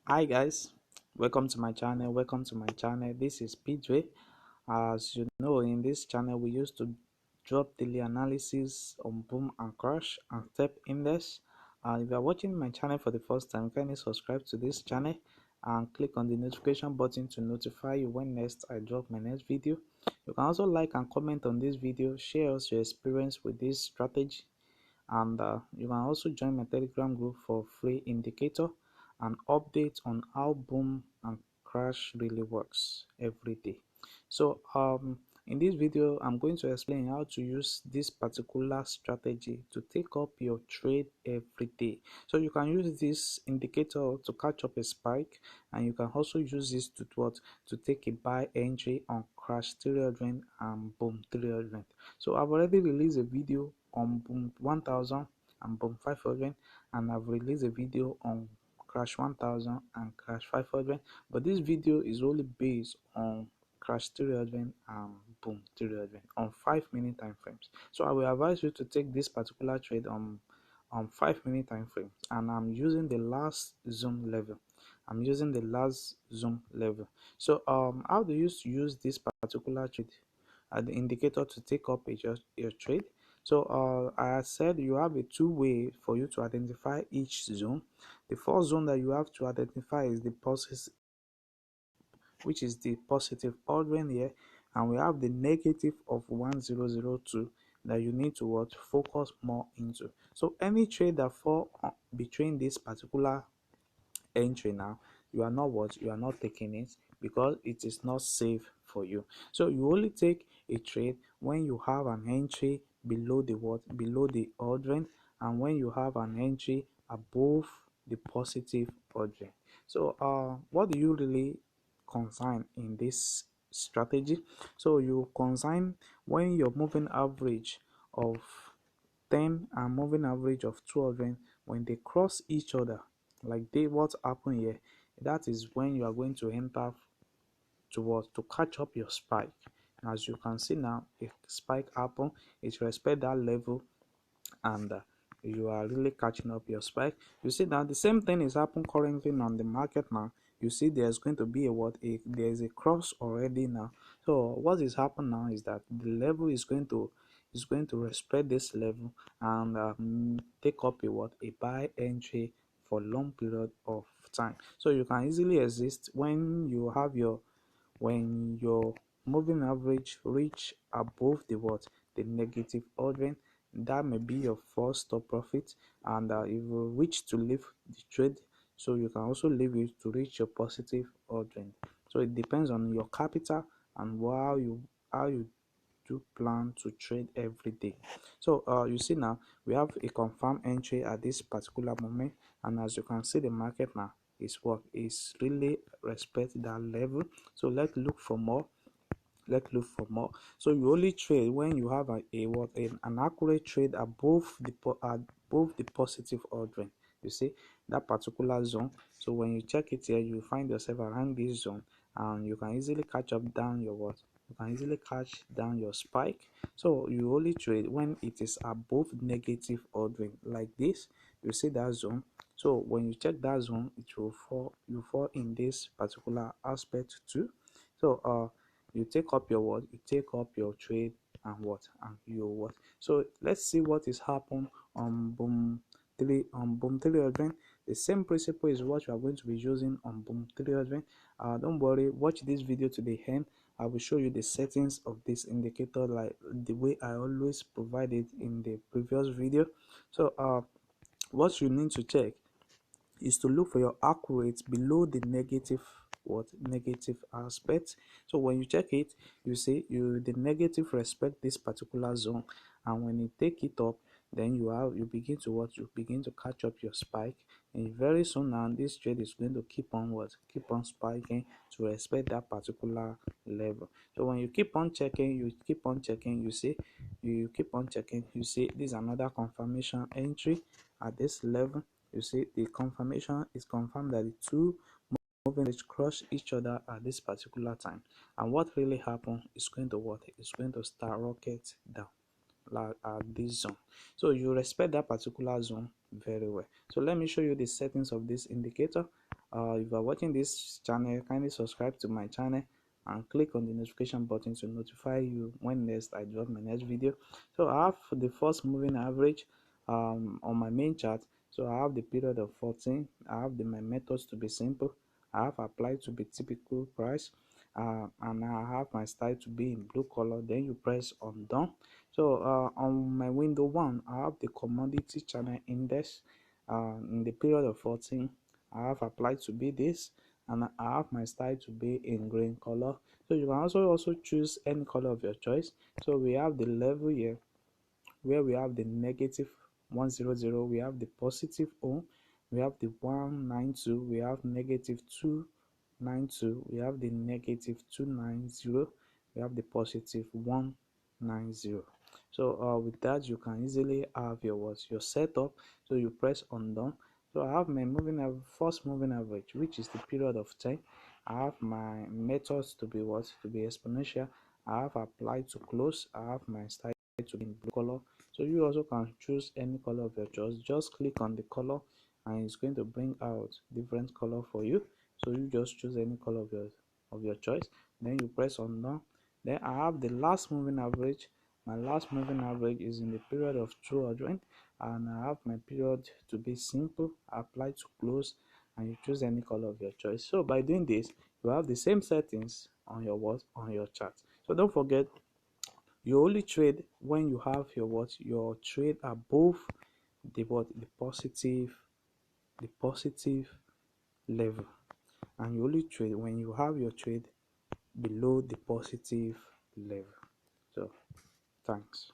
Hi guys, welcome to my channel. This is PJ. As you know, in this channel we used to drop daily analysis on boom and crash and step index. If you are watching my channel for the first time, kindly subscribe to this channel and click on the notification button to notify you when next I drop my next video. You can also like and comment on this video, share us your experience with this strategy, and you can also join my telegram group for free indicator and updates on how boom and crash really works every day. So in this video I'm going to explain how to use this particular strategy to take up your trade every day. So you can use this indicator to catch up a spike, and you can also use this to take a buy entry on crash 300 and boom 300. So I've already released a video on boom 1000 and boom 500, and I've released a video on crash 1000 and crash 500, but this video is only based on crash 300 and boom 300 on 5 minute time frames. So I will advise you to take this particular trade on 5 minute time frames, and I'm using the last zoom level. So how do you use this particular trade the indicator to take up your trade? So I said you have a two-way for you to identify each zone. The first zone that you have to identify is the positive, which is the positive ordering here, and we have the negative of 1002 that you need to focus more into. So any trade that fall between this particular entry now, you are not taking it, because it is not safe for you. So you only take a trade when you have an entry below the ordering, and when you have an entry above the positive ordering. So what do you really consign in this strategy? So you consign when your moving average of 10 and moving average of 200, when they cross each other like what happened here, that is when you are going to enter to catch up your spike. And as you can see now, a spike happen, it respect that level, and you are really catching up your spike. You see now the same thing is happening currently on the market now. You see there's going to be there's a cross already now. So what is happening now is that the level is going to respect this level, and take up a buy entry for long period of time. So you can easily exist when your moving average reach above the negative ordering. That may be your first stop profit, and if you wish to leave the trade, so you can also leave it to reach your positive ordering. So it depends on your capital and how you do plan to trade every day. So you see now we have a confirmed entry at this particular moment, and as you can see the market now is really respect that level. So let's look for more. So you only trade when you have an accurate trade above the positive ordering. You see that particular zone. So when you check it here, you find yourself around this zone, and you can easily catch up down your you can easily catch down your spike. So you only trade when it is above negative ordering like this. You see that zone. So when you check that zone, you fall in this particular aspect too. So you take up your trade, and so let's see what is happening on boom 300. The same principle is what you are going to be using on boom 300. Don't worry, watch this video to the end. I will show you the settings of this indicator like the way I always provided in the previous video. So what you need to check is to look for your accurate below the negative aspect. So when you check it, you see the negative respect this particular zone, and when you take it up, then you begin to catch up your spike, and very soon now this trade is going to keep on spiking to respect that particular level. So when you keep on checking, you keep on checking, you see this is another confirmation entry at this level. You see the confirmation is confirmed that the two moving which cross each other at this particular time, and what really happened is going to start rocket down like at this zone. So you respect that particular zone very well. So let me show you the settings of this indicator. If you are watching this channel, kindly subscribe to my channel and click on the notification button to notify you when next I drop my next video. So I have the first moving average on my main chart. So I have the period of 14. I have my methods to be simple. I have applied to be typical price, and I have my style to be in blue color. Then you press on done. So on my window one, I have the commodity channel index in the period of 14. I have applied to be this, and I have my style to be in green color. So you can also choose any color of your choice. So we have the level here where we have the negative 100, we have the positive O, we have the 192, we have negative 292, we have the negative 290, we have the positive 190. So with that, you can easily have your setup. So you press on done. So I have my first moving average, which is the period of 10. I have my methods to be to be exponential. I have applied to close. I have my style to be in blue color. So you also can choose any color of your choice. Just click on the color and it's going to bring out different color for you. So you just choose any color of your choice. Then you press on done. Then I have the last moving average. My last moving average is in the period of 200, and I have my period to be simple. Apply to close, and you choose any color of your choice. So by doing this, you have the same settings on your chart. So don't forget, you only trade when you have your trade above the positive level, and you only trade when you have your trade below the positive level. So thanks.